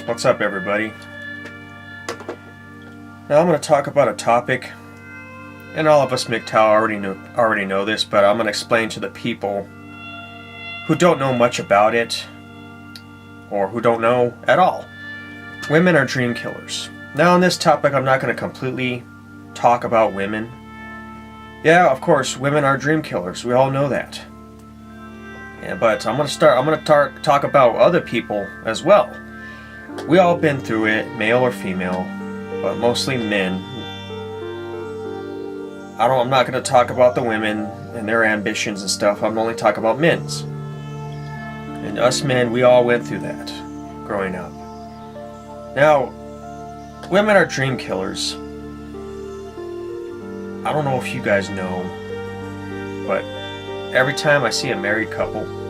What's up, everybody? Now I'm going to talk about a topic, and all of us Mgtow already know this, but I'm going to explain to the people who don't know much about it, or who don't know at all. Women are dream killers. Now on this topic, I'm not going to completely talk about women. Yeah, of course, women are dream killers. We all know that. Yeah, but I'm going to talk about other people as well. We all been through it, male or female, but mostly men. I'm not going to talk about the women and their ambitions and stuff. I'm only talking about men's. And us men, we all went through that growing up. Now, women are dream killers. I don't know if you guys know, but every time I see a married couple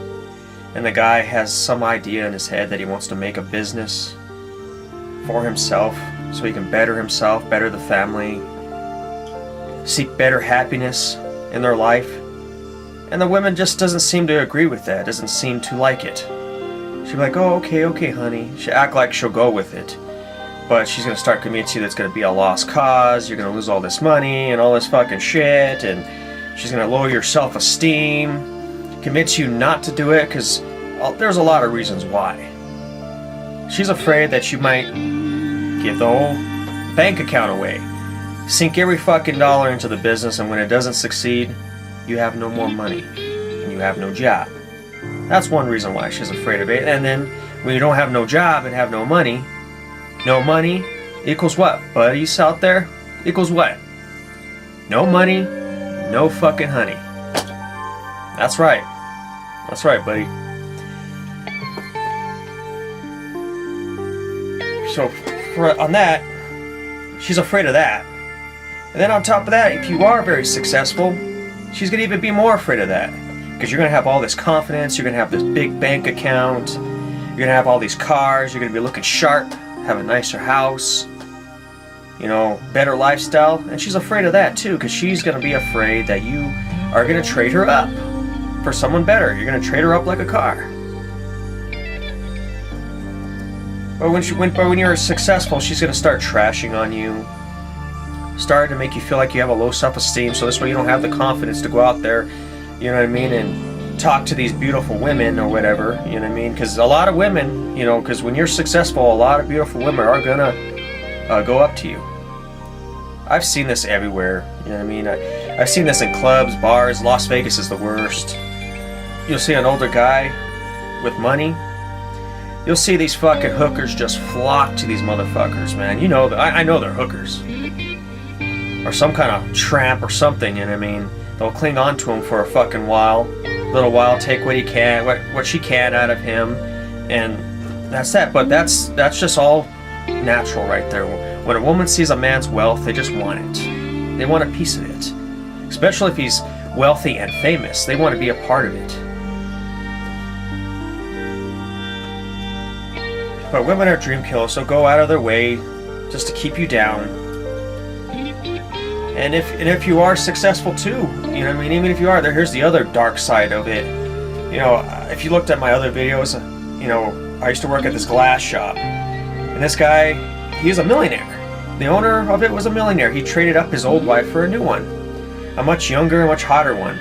and the guy has some idea in his head that he wants to make a business for himself so he can better himself, better the family, seek better happiness in their life, and the woman just doesn't seem to agree with that, doesn't seem to like it. She'll be like, oh, okay, honey. She'll act like she'll go with it, but she's going to start convincing you that it's going to be a lost cause, you're going to lose all this money and all this fucking shit, and she's going to lower your self-esteem, convince you not to do it, because there's a lot of reasons why. She's afraid that you might give the whole bank account away, sink every fucking dollar into the business, and when it doesn't succeed, you have no more money, and you have no job. That's one reason why she's afraid of it. And then, when you don't have no job and have no money equals what, buddies out there? Equals what? No money, no fucking honey. That's right. That's right, buddy. So, on that, she's afraid of that. And then on top of that, if you are very successful, she's going to even be more afraid of that. Because you're going to have all this confidence, you're going to have this big bank account, you're going to have all these cars, you're going to be looking sharp, have a nicer house, you know, better lifestyle. And she's afraid of that too, because she's going to be afraid that you are going to trade her up for someone better. You're going to trade her up like a car. But when you're successful, she's going to start trashing on you, start to make you feel like you have a low self-esteem, so this way you don't have the confidence to go out there, you know what I mean, and talk to these beautiful women or whatever, you know what I mean, because a lot of women, you know, because when you're successful, a lot of beautiful women are going to go up to you. I've seen this everywhere, you know what I mean, I've seen this in clubs, bars. Las Vegas is the worst. You'll see an older guy with money, you'll see these fucking hookers just flock to these motherfuckers, man. You know, I know they're hookers. Or some kind of tramp or something, you know what I mean? They'll cling on to him for a fucking little while, take what he can, what she can out of him, and that's that. But that's just all natural right there. When a woman sees a man's wealth, they just want it. They want a piece of it. Especially if he's wealthy and famous. They want to be a part of it. But women are dream killers, so go out of their way just to keep you down. And if you are successful too, you know what I mean, even if you are, here's the other dark side of it. You know, if you looked at my other videos, you know, I used to work at this glass shop. And this guy, he was a millionaire. The owner of it was a millionaire. He traded up his old wife for a new one. A much younger and much hotter one.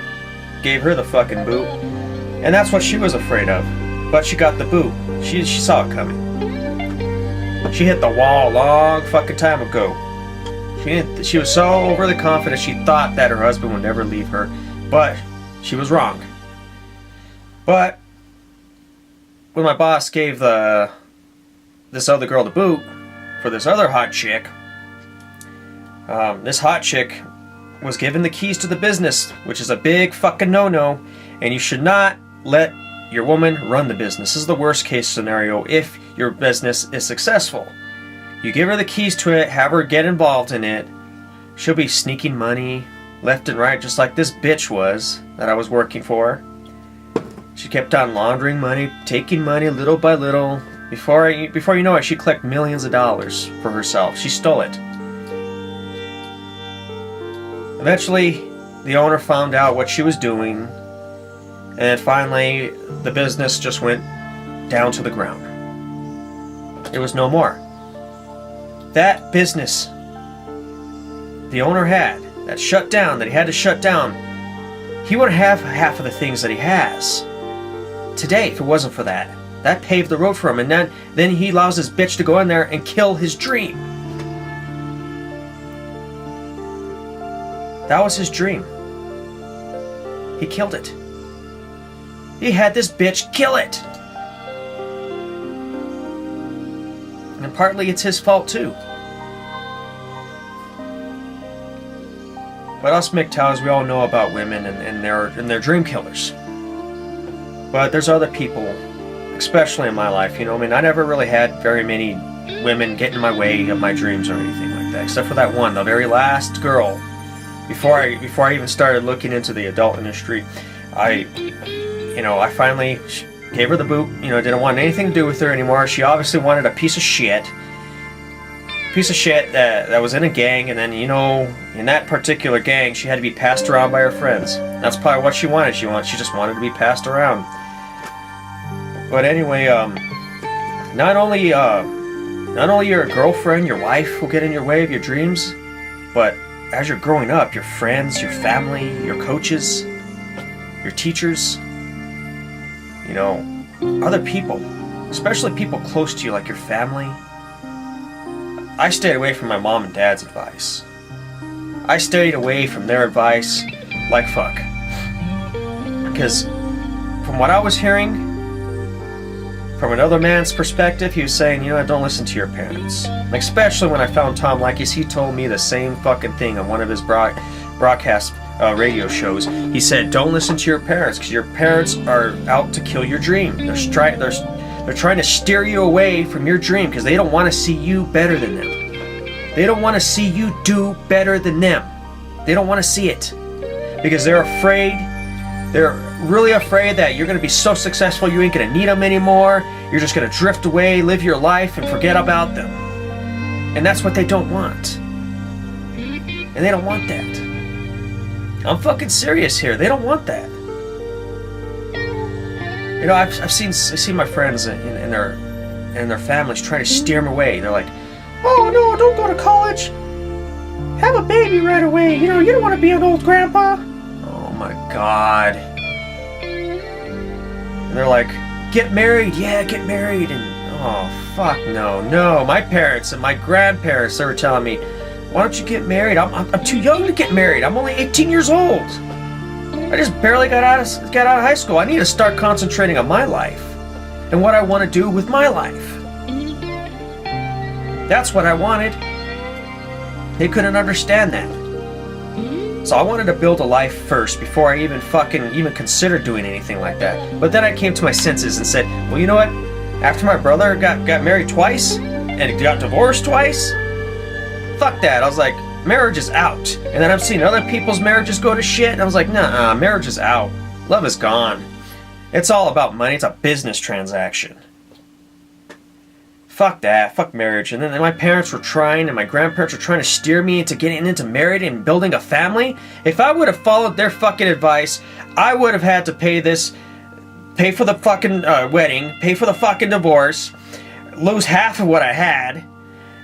Gave her the fucking boot. And that's what she was afraid of. But she got the boot. She saw it coming. She hit the wall a long fucking time ago. She was so overly confident she thought that her husband would never leave her, but she was wrong. But when my boss gave this other girl the boot for this other hot chick, this hot chick was given the keys to the business, which is a big fucking no-no, and you should not let your woman run the business. This is the worst case scenario if your business is successful. You give her the keys to it, have her get involved in it. She'll be sneaking money left and right, just like this bitch was that I was working for. She kept on laundering money, taking money little by little. Before you know it, she collected millions of dollars for herself. She stole it. Eventually, the owner found out what she was doing, and finally, the business just went down to the ground. It was no more. That business the owner had, that shut down, that he had to shut down, he wouldn't have half of the things that he has today if it wasn't for that. That paved the road for him, and then he allows this bitch to go in there and kill his dream. That was his dream. He killed it. He had this bitch kill it. And partly it's his fault too. But us Mgtows, we all know about women and their dream killers. But there's other people, especially in my life, you know, I mean, I never really had very many women get in my way of my dreams or anything like that, except for that one, the very last girl. Before I even started looking into the adult industry, I finally gave her the boot. You know, didn't want anything to do with her anymore. She obviously wanted a piece of shit that was in a gang, and then, you know, in that particular gang, she had to be passed around by her friends. That's probably what she wanted. She just wanted to be passed around. But anyway, not only your girlfriend, your wife will get in your way of your dreams, but as you're growing up, your friends, your family, your coaches, your teachers, you know, other people, especially people close to you like your family. I stayed away from my mom and dad's advice. I stayed away from their advice like fuck. Because from what I was hearing, from another man's perspective, he was saying, you know, don't listen to your parents. Like, especially when I found Tom Likes, he told me the same fucking thing on one of his broadcast radio shows. He said, don't listen to your parents, because your parents are out to kill your dream. They're trying to steer you away from your dream because they don't want to see you better than them. They don't want to see you do better than them. They don't want to see it because they're afraid. They're really afraid that you're going to be so successful you ain't going to need them anymore. You're just going to drift away, live your life, and forget about them. And that's what they don't want. And they don't want that. I'm fucking serious here. They don't want that. You know, I've seen my friends and their families trying to steer them away. They're like, oh no, don't go to college. Have a baby right away. You know, you don't want to be an old grandpa. Oh my God. And they're like, get married. Yeah, get married. And oh fuck no. My parents and my grandparents, they were telling me, why don't you get married? I'm too young to get married. I'm only 18 years old. I just barely got out of high school. I need to start concentrating on my life and what I want to do with my life. That's what I wanted. They couldn't understand that. So I wanted to build a life first before I even considered doing anything like that. But then I came to my senses and said, well, you know what? After my brother got married twice and got divorced twice, fuck that. I was like, marriage is out. And then I've seen other people's marriages go to shit, and I was like, nah, marriage is out. Love is gone. It's all about money. It's a business transaction. Fuck that. Fuck marriage. And then my parents were trying, and my grandparents were trying to steer me into getting into marriage and building a family. If I would have followed their fucking advice, I would have had to pay for the fucking wedding, pay for the fucking divorce, lose half of what I had,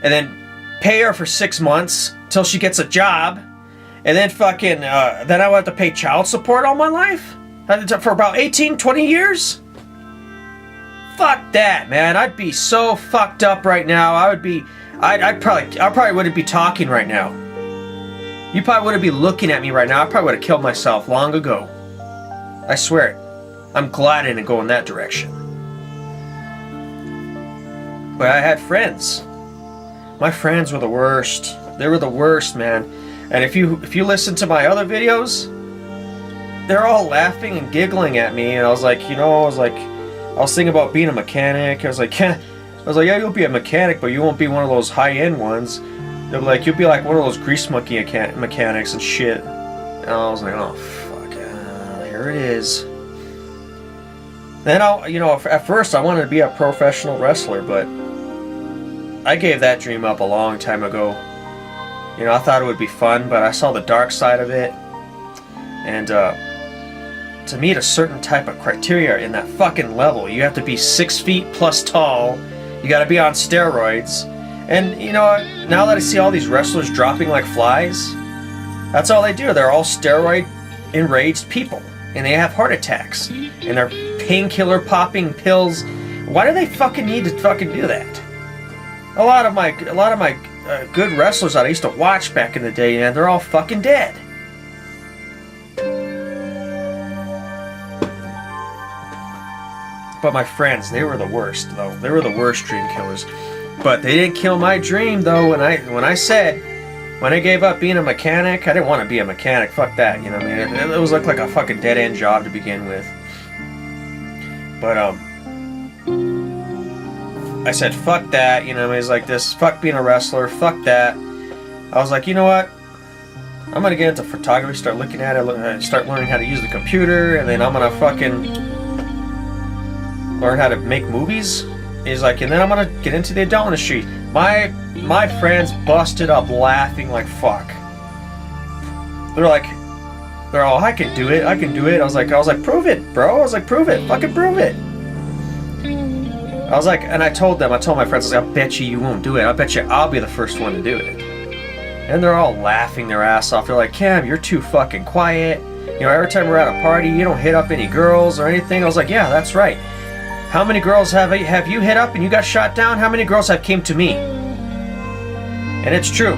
and then pay her for 6 months till she gets a job, and then fucking then I would have to pay child support all my life for about 18, 20 years. Fuck that, man. I'd be so fucked up right now. I probably wouldn't be talking right now. You probably wouldn't be looking at me right now. I probably would have killed myself long ago. I swear it. I'm glad I didn't go in that direction. But I had friends. My friends were the worst. They were the worst, man. And if you listen to my other videos, they're all laughing and giggling at me. And I was like, I was thinking about being a mechanic. I was like, yeah, you'll be a mechanic, but you won't be one of those high-end ones. They're like, you'll be like one of those grease monkey mechanics and shit. And I was like, oh fuck, here it is. Then at first I wanted to be a professional wrestler, but I gave that dream up a long time ago. You know, I thought it would be fun, but I saw the dark side of it. And to meet a certain type of criteria in that fucking level, you have to be 6 feet plus tall. You got to be on steroids. And you know, now that I see all these wrestlers dropping like flies, that's all they do. They're all steroid enraged people, and they have heart attacks, and they're painkiller popping pills. Why do they fucking need to fucking do that? A lot of my good wrestlers that I used to watch back in the day, man, they're all fucking dead. But my friends, they were the worst, though. They were the worst dream killers. But they didn't kill my dream, though. When I gave up being a mechanic, I didn't want to be a mechanic. Fuck that, you know what I mean? It was like a fucking dead-end job to begin with. But, I said, fuck that, you know what I mean? It's like this, fuck being a wrestler, fuck that. I was like, you know what? I'm gonna get into photography, start looking at it, start learning how to use the computer, and then I'm gonna fucking learn how to make movies. He's like, and then I'm gonna get into the adult industry. My friends busted up laughing like fuck. They're all, I can do it. I was like, prove it, bro. I was like, prove it, fucking prove it. I was like, and I told my friends, I was like, I bet you won't do it. I bet you I'll be the first one to do it. And they're all laughing their ass off. They're like, Cam, you're too fucking quiet. You know, every time we're at a party, you don't hit up any girls or anything. I was like, yeah, that's right. How many girls have you hit up and you got shot down? How many girls have came to me? And it's true.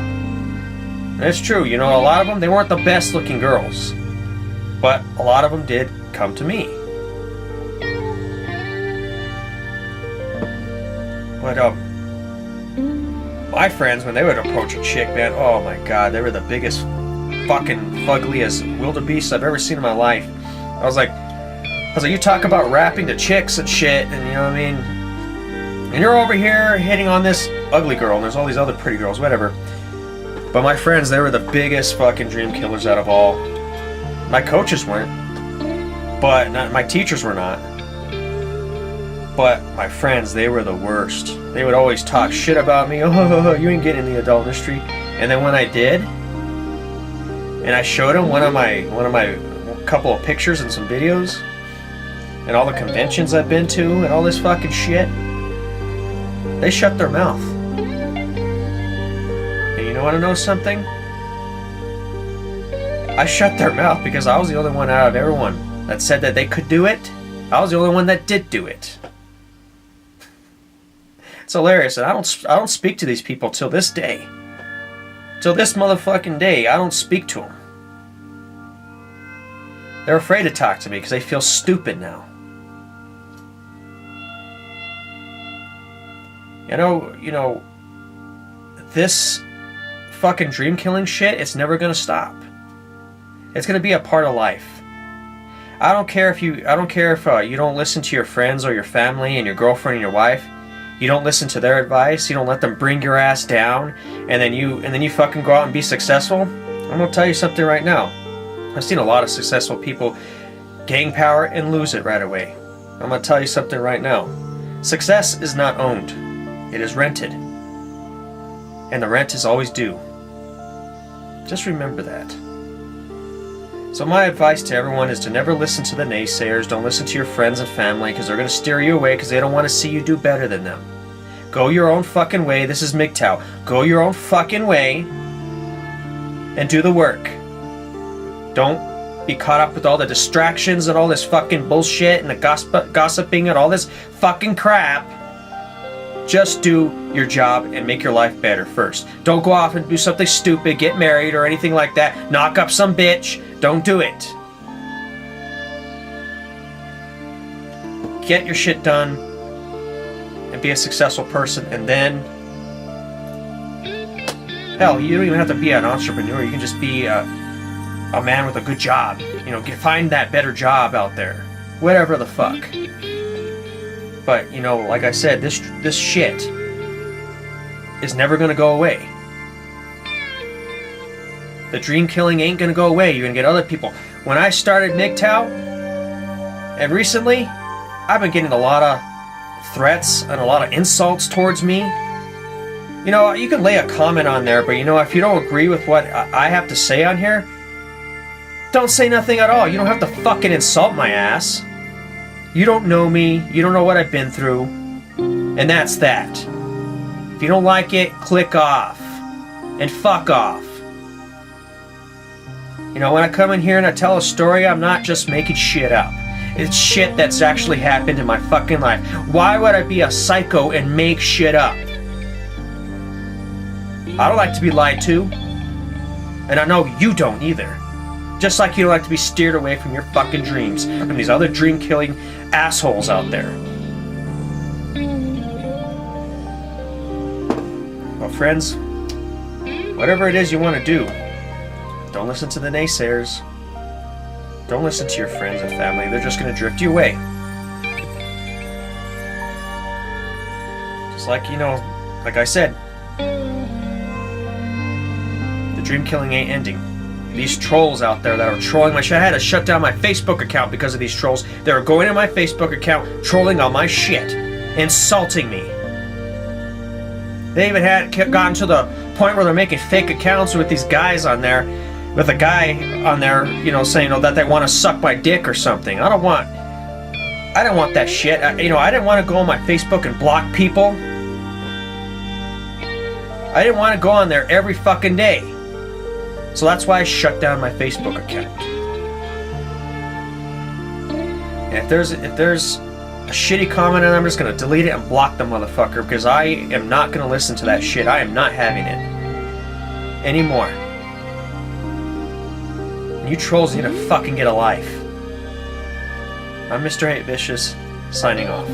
It's true. You know, a lot of them, they weren't the best looking girls. But a lot of them did come to me. But, my friends, when they would approach a chick, man, oh my god, they were the biggest fucking fuggliest wildebeests I've ever seen in my life. I was like, you talk about rapping to chicks and shit, and you know what I mean? And you're over here hitting on this ugly girl, and there's all these other pretty girls, whatever. But my friends, they were the biggest fucking dream killers out of all. My coaches weren't. But my teachers were not. But my friends, they were the worst. They would always talk shit about me. Oh, you ain't getting in the adult industry. And then when I did, and I showed them one of my couple of pictures and some videos, and all the conventions I've been to, and all this fucking shit, they shut their mouth. And you want to know something? I shut their mouth because I was the only one out of everyone that said that they could do it. I was the only one that did do it. It's hilarious, and I don't speak to these people till this day. Till this motherfucking day, I don't speak to them. They're afraid to talk to me because they feel stupid now. You know, this fucking dream killing shit, it's never gonna stop. It's gonna be a part of life. I don't care if you don't listen to your friends or your family and your girlfriend and your wife. You don't listen to their advice. You don't let them bring your ass down, and then you fucking go out and be successful. I'm gonna tell you something right now. I've seen a lot of successful people gain power and lose it right away. I'm gonna tell you something right now. Success is not owned. It is rented. And the rent is always due. Just remember that. So my advice to everyone is to never listen to the naysayers. Don't listen to your friends and family because they're going to steer you away because they don't want to see you do better than them. Go your own fucking way. This is Mgtow. Go your own fucking way and do the work. Don't be caught up with all the distractions and all this fucking bullshit and the gossiping and all this fucking crap. Just do your job and make your life better first. Don't go off and do something stupid, get married or anything like that. Knock up some bitch. Don't do it. Get your shit done and be a successful person, and then hell, you don't even have to be an entrepreneur. You can just be a man with a good job. You know, find that better job out there. Whatever the fuck. But, you know, like I said, this shit is never gonna go away. The dream killing ain't gonna go away. You're gonna get other people. When I started Mgtow, and recently, I've been getting a lot of threats and a lot of insults towards me. You know, you can lay a comment on there, but you know, if you don't agree with what I have to say on here, don't say nothing at all. You don't have to fucking insult my ass. You don't know me. You don't know what I've been through. And And that's that. If you don't like it, click off. And fuck off. You know, when I come in here and I tell a story, I'm not just making shit up. It's shit that's actually happened in my fucking life. Why would I be a psycho and make shit up? I don't like to be lied to. And I know you don't either. Just like you don't like to be steered away from your fucking dreams from these other dream-killing assholes out there. Well, friends, whatever it is you want to do, don't listen to the naysayers. Don't listen to your friends and family. They're just going to drift you away. Just like, you know, like I said, the dream killing ain't ending. These trolls out there that are trolling my shit. I had to shut down my Facebook account because of these trolls. They were going to my Facebook account, trolling on my shit, insulting me. They even had gotten to the point where they're making fake accounts with these guys on there, with a guy on there, you know, saying that they want to suck my dick or something. I don't want that shit. I didn't want to go on my Facebook and block people. I didn't want to go on there every fucking day. So that's why I shut down my Facebook account. And if there's a shitty comment, and I'm just gonna delete it and block the motherfucker, because I am not gonna listen to that shit. I am not having it anymore. And you trolls need to fucking get a life. I'm Mr. 8 Vicious, signing off.